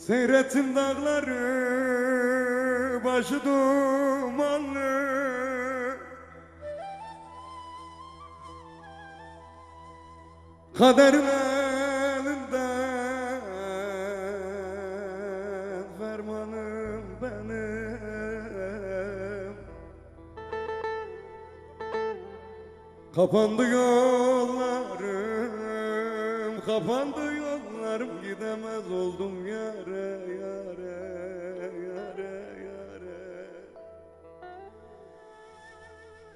Seyrettim dağları başı dumanlı, kaderin elinden fermanım benim. Kapandı yollarım, kapandı yollarım, gidemez oldum yare yare yare yare.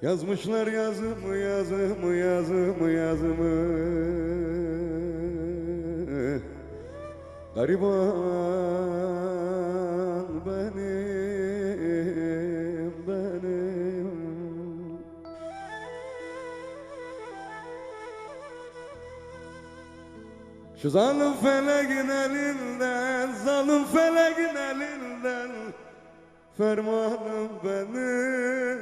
Yazmışlar yazımı yazımı yazımı yazımı, gariban benim benim. Şu zalim feleğin elinden, zalim feleğin elinden fermanım benim,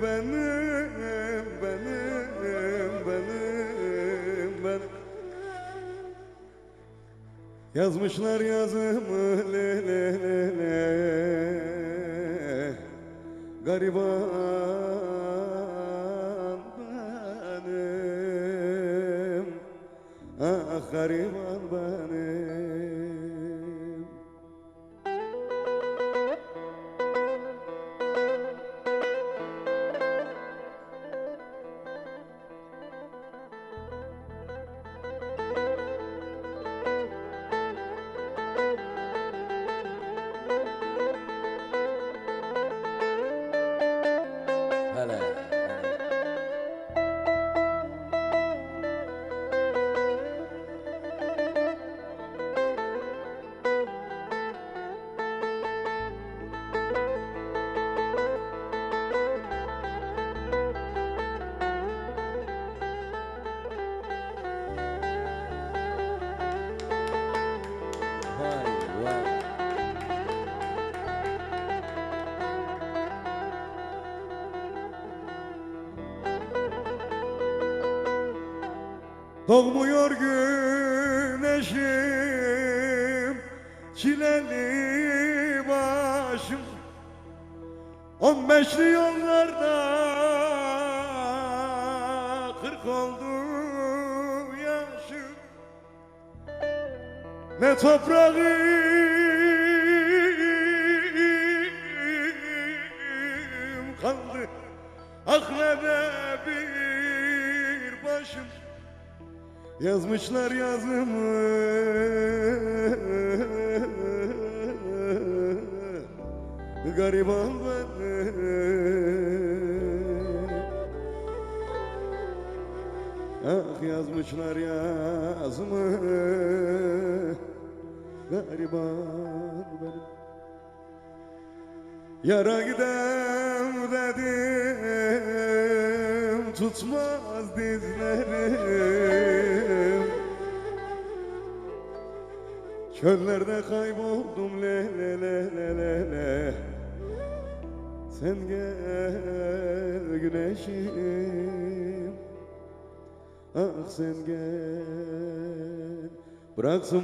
benim, benim, benim, benim. Yazmışlar yazımı le le le le, gariban benim, ah gariban benim. Hele. Vay vay. Doğmuyor güneşim, çileli başım, 15'li yollarda 40 oldu yaşım. Ne toprağım kaldı, ah ne de bir başım. Yazmışlar yazımı gariban benim. Ah yazmışlar yazımı gariban benim. Yara gidem dedim, tutmaz dizlerim. Çöllerde kayboldum le le le le le le. Sen gel güneşim, ah sen gel, bıraksın